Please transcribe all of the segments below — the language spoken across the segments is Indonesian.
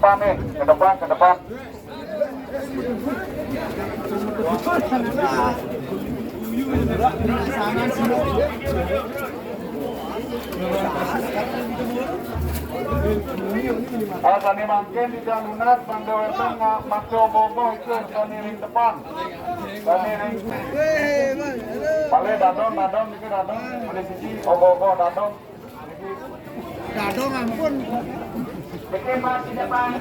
depan nih, ke depan, ke depan. Sani mangkin di Janunat, Bang Deweteng, Makso Bogo itu Sani ring depan. Sani ring. Pale dadong, itu dadong. Boleh sisi, Bogo dadong. Dadong ampun. Bikin masih depan.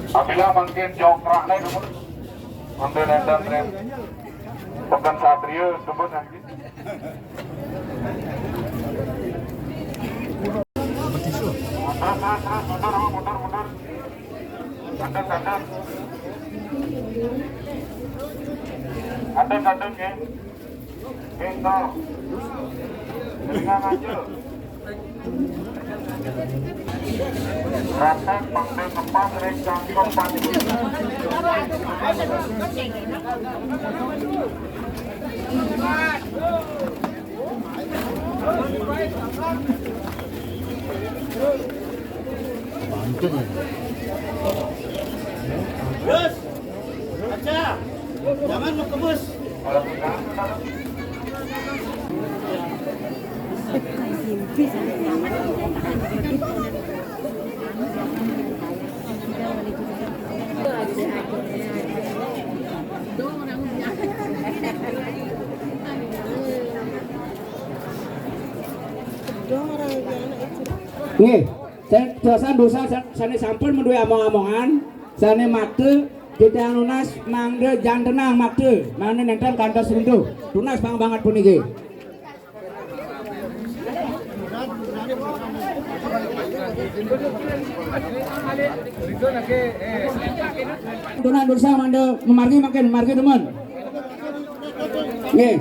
Apabila mungkin jongkrak naik dulu, ambil dan rem, bukan satria sebut nanti. Mundur. Kandang ya. Bentol. Dengan aja. Ratek pantai tempat rencang padi. Bantu. Yes. Jangan mau ke bus. Nggih, saya dosa sane sampun menduwe omong-omongan, sane makte Jejang lunas mangde jan tenang makte, mana nenten kantos runtuh. Lunas banget puniki. Tunan dosa mande memargi makin teman. Nggih.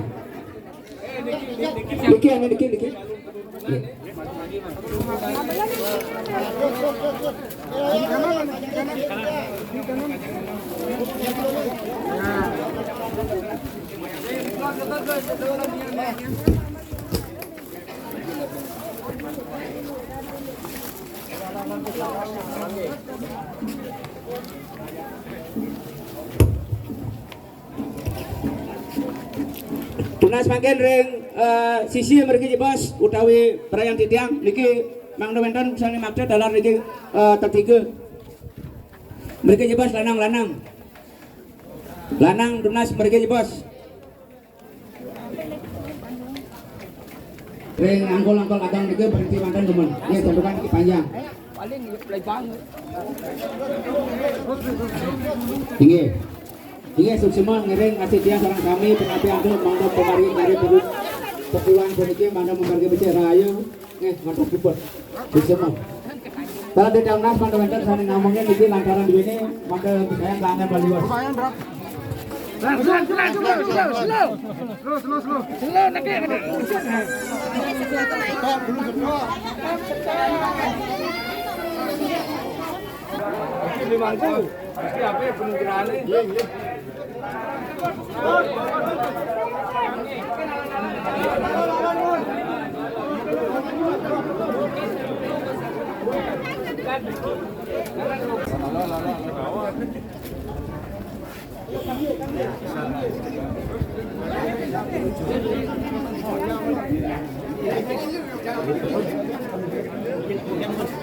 Dikit. Tunas makin ring sisi mereka bos utawi perayaan titiang niki mangdo wonten sane makda dalar niki ketiga mereka bos lanang tunas mereka bos ring angkol kadang niki berhenti mantan teman ya tentukan niki panjang paling play banget Iya suksema ngiring asih dia sarang kami pengapi ando mangga pemari dari perut kepulan puniki mangga membargi bicara ayo mantap dipun suksema kalau di dalam nas mangga wenten sani ngomongnya niki lantaran di sini mangga sayang kangen bali bos lumayan berapa slow Limangku, pasti apa penukiraannya? Iya.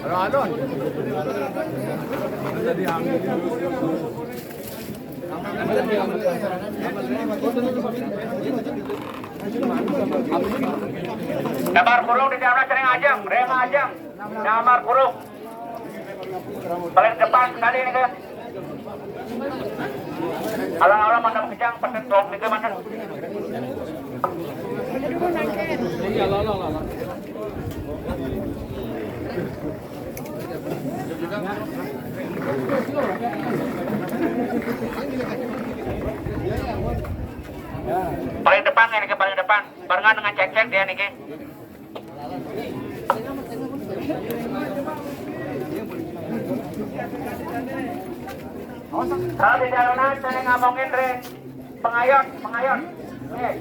Radon. Jadi angin. Damar kurung di dalam sering ajang, rema ajang. Damar kurung. Paling depan sekali ini kan. Alang-alang mana kejang pakai top itu mana. Iya, lah. Paling depan ini ke paling depan barengan dengan cek dia nih. Kalau di jalanan saya ngomongin pengayot. Nih.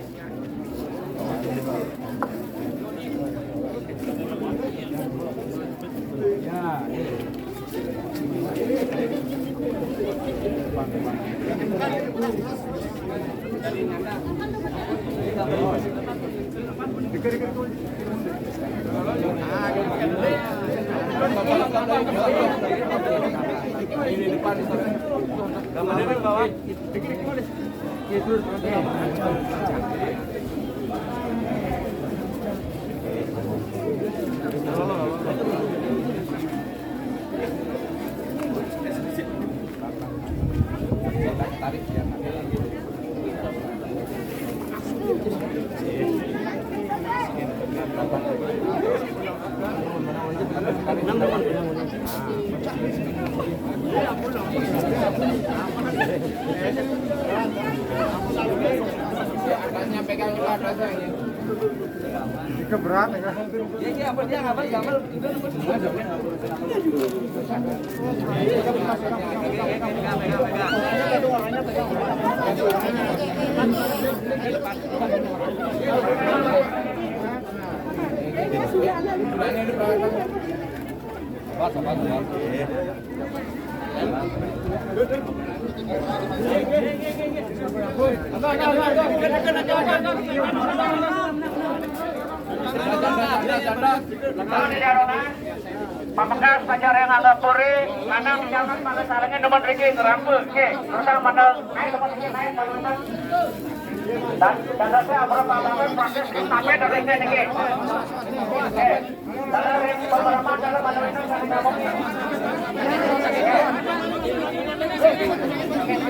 Ini depan itu. Gambarnya bawah. Pegang atasnya. Keberat ya kan? Iya, apa dia ngapal gambar itu Pamangkas pacar yang agak puri, kanang jangan pada sarangnya nomor rigi ngerampe, oke, terus mana naik nomor rigi naik kalau dan saya berapa banget proses sampai dari sini, oke, dari beberapa dalam mana itu saya ngomong,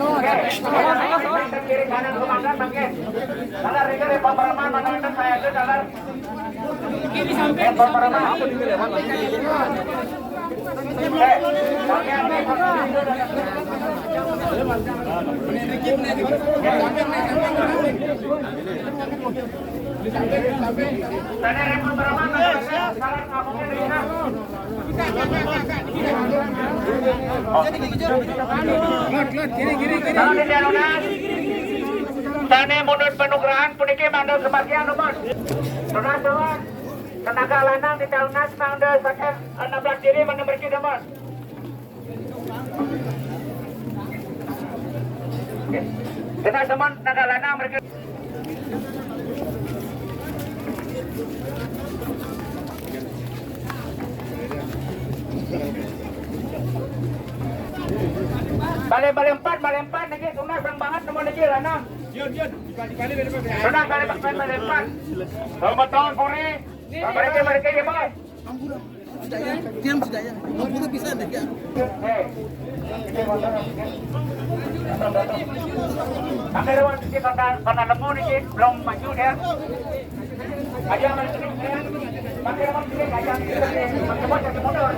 oke, kiri kanan komandan bangkit, dari rigi beberapa mana itu saya itu dari Tani mundur penugrahan puniki mandor kebagian nomor. Saudara-saudara, tenaga lanang di Talunas mandor sakit 16 diri menemberki nomor. Kita teman tenaga lanang mereka. Balik 4 lagi tunas sang banget nomor lagi lanang. Sudah balik 4. Selamat tahun Puri. Mereka ya bos. Diam sedaya. Ampun bisa deh ya. Kamera waktu kita karena nemu nih belum maju dia. Aja masih ini. Kamera waktu kita aja masih mau mundur.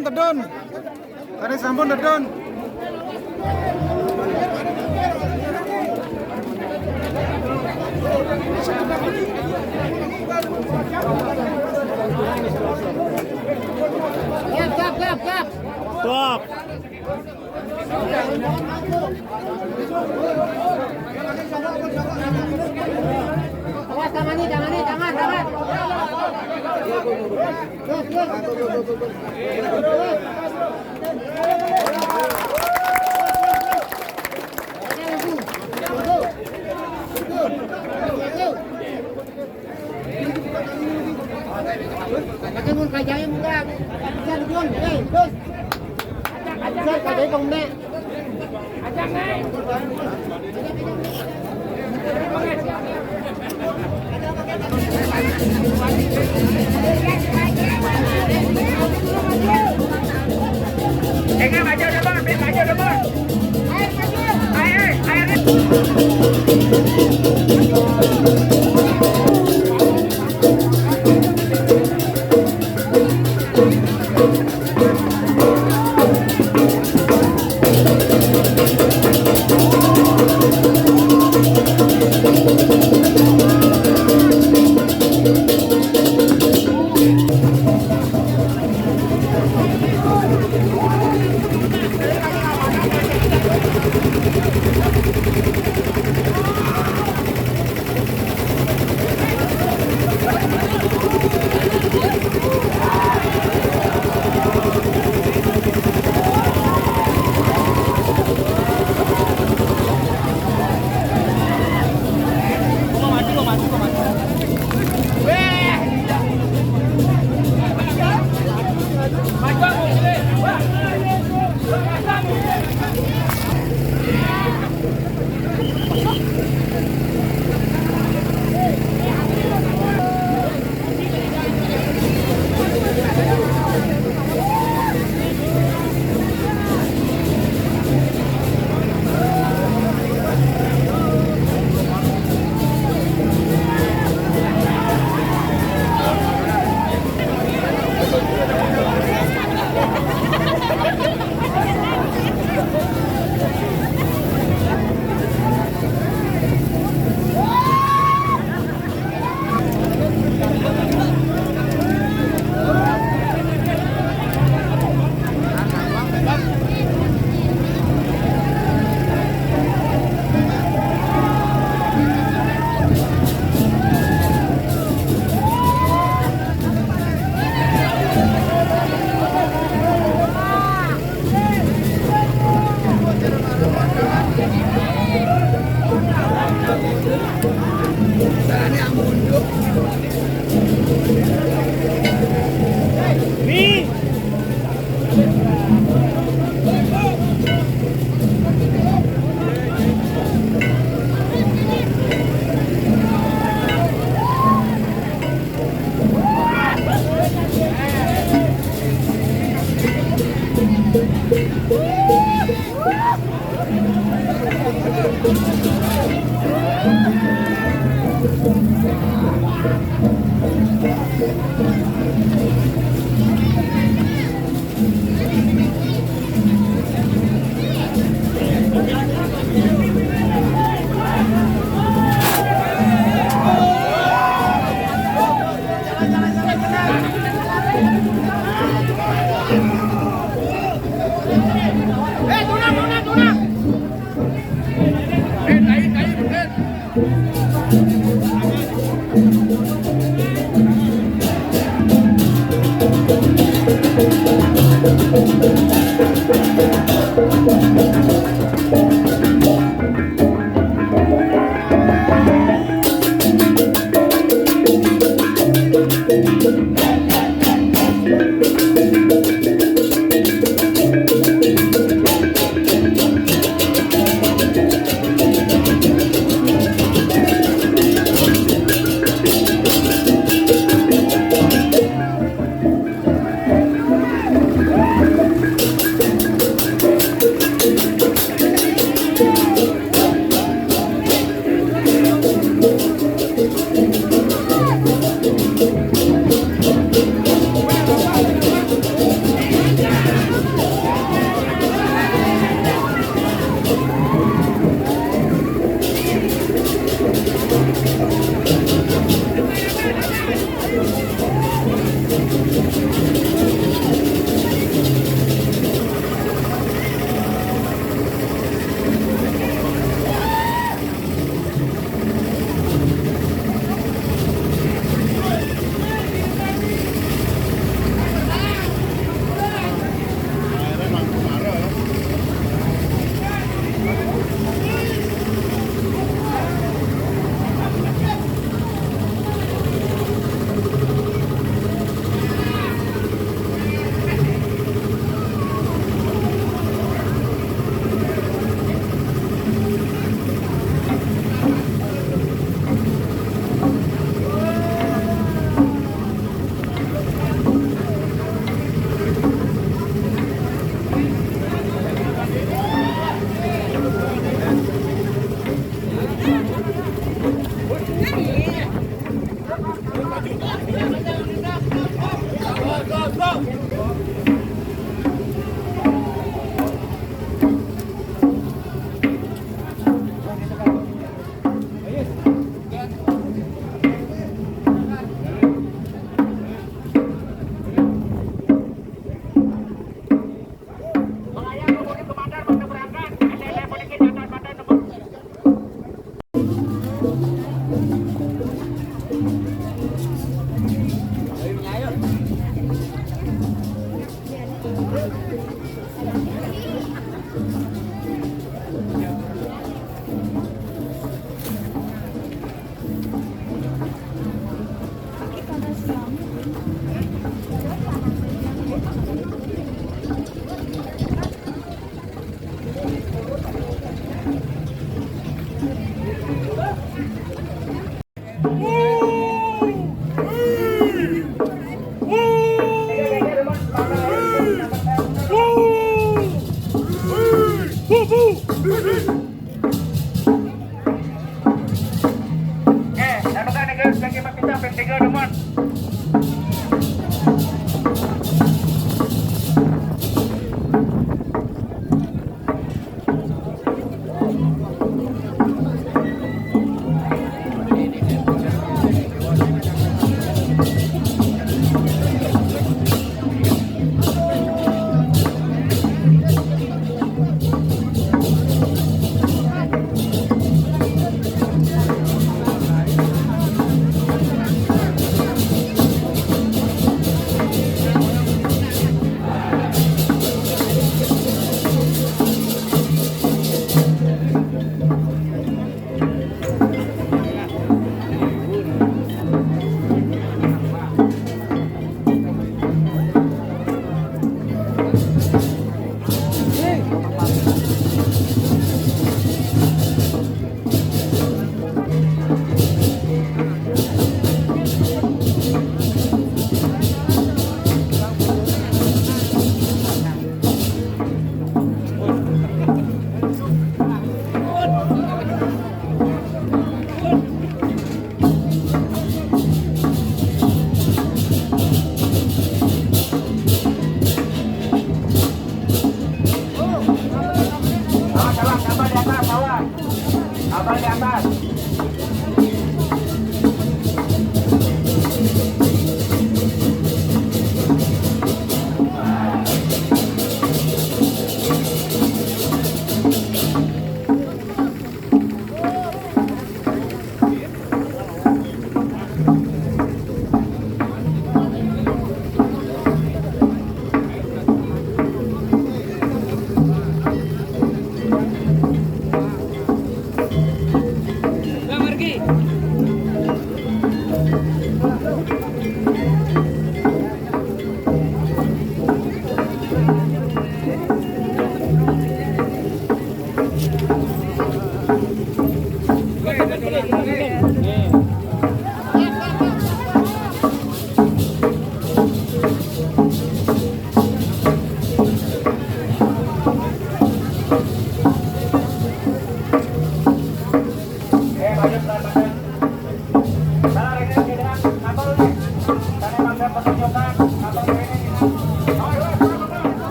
Tedon. Tadi sampun tedon. Gap. Stop. Awas tangan. Kamu kajanya muda. Jangan tuan. Terus. Ajak kajai komne. Ajak naik. Jangan maju depan. Air. Abang di atas.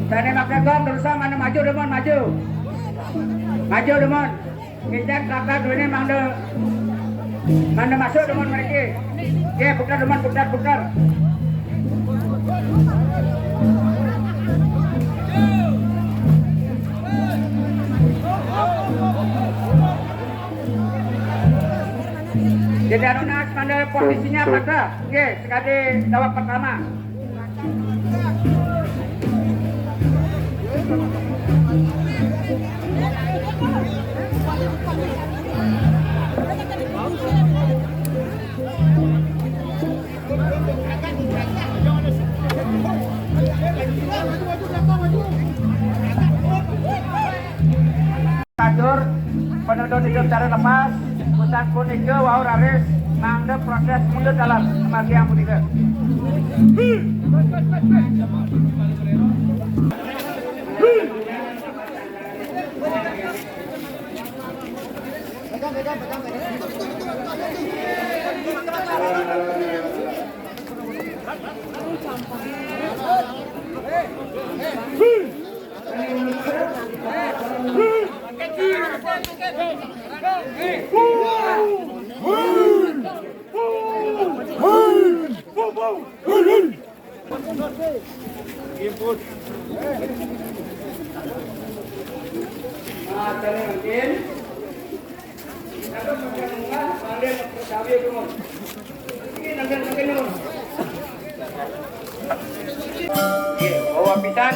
Tadi makan gong berusaha mana maju demon maju. Maju demon. Ngecek belakang dulu ini mana masuk demon mereka. Oke, putar demon putar. Jadi anunas mana posisinya apa? Oke, sekali dawak pertama. Kadur penonton hidup cara lepas pusat pun itu wau raris mangde proses mundur dalam kematian budika. Bawa pisan.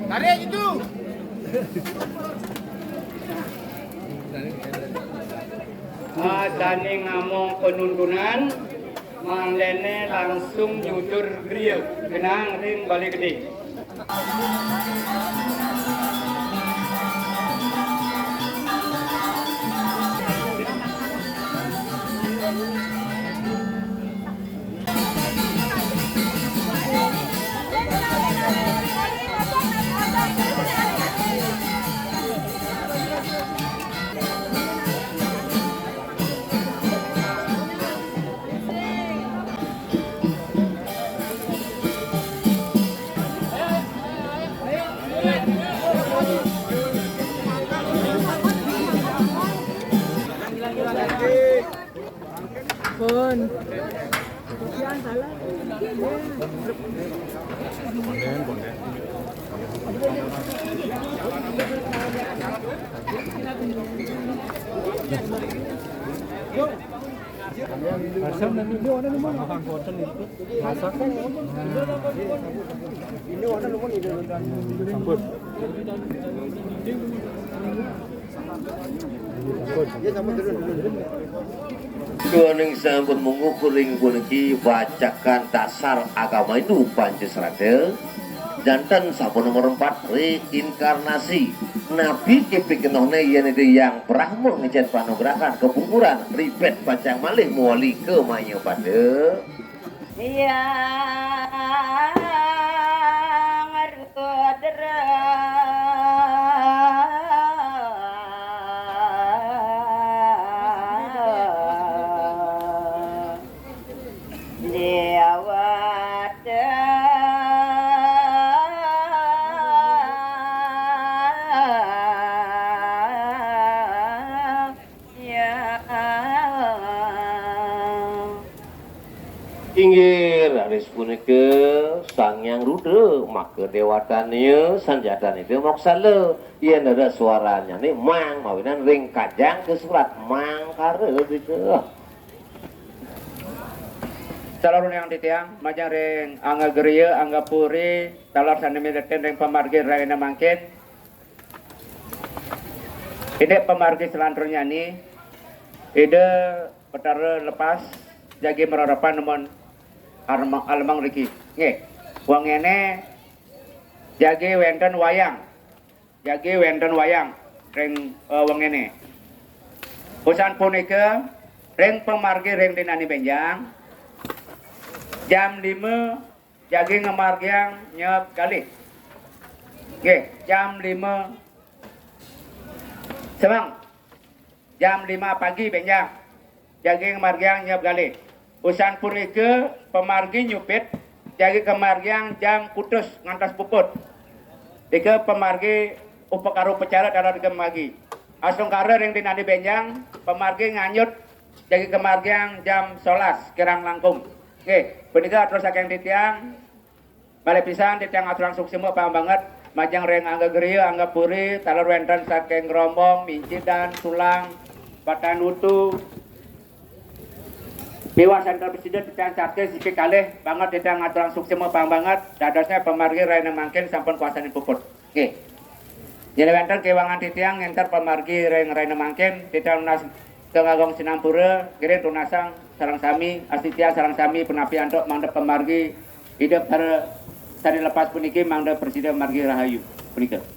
Tarik itu. Dani ngomong penundunan, manlene langsung jujur beliau, kenang ring balik gede. Pun. Kuning sampun mengukuring puniki wacakan dasar agama itu Pancasila jantan sampun nomor 4 reinkarnasi Nabi kepikenohne yen itu yang Brahmo ngejan panugrahan kepungkuran ribet pacang malih muali ke mayo pada ya ngarudra inggir aris punika Sangyang Rudra maka dewatanya sanjatan itu moksala yen ada suaranya nih mang mawinan ring kajang ke surat mang kare gitu Salurun yang titiang majang ring angga geria angga puri talar sana militen ring pemargi raina mangkin ide pemargi selanturnya nih ide petara lepas jagi merarapan nemon alemang riki nge wang ini jagi wenten wayang ring wang ini usan punika ring pemargi ring dinani benjang jam 5 jagi ngemargi yang nyep kali nge jam 5 semang jam 5 pagi benjang jagi ngemargi yang nyep kali usan punika pemargi nyupit jagi kemargiang jam putus ngantas puput dike pemargi upakaru pecara darat kemagi asung kare ring dinani benjang pemargi nganyut jagi kemargiang jam 11 kirang langkung oke punika terus saking titiang balik pisan titiang aturang suksimo paham banget majang ring angga geria angga puri talur wenten saking rombong minci dan sulang patanutu Dewa Sentral Presiden titiang carte sipik kalih banget titiang aturang suksimo paham banget dadosnya pemargi raina mangkin sampun kuasanin puput oke jadi wenten kewangan titiang enter pemargi raina mangkin titiang nas kengagong sinampura kirim tunasang sarang sami astitia sarang sami penapi antok mangdep pemargi hidup tadi lepas puniki mangdep Presiden Margi Rahayu punika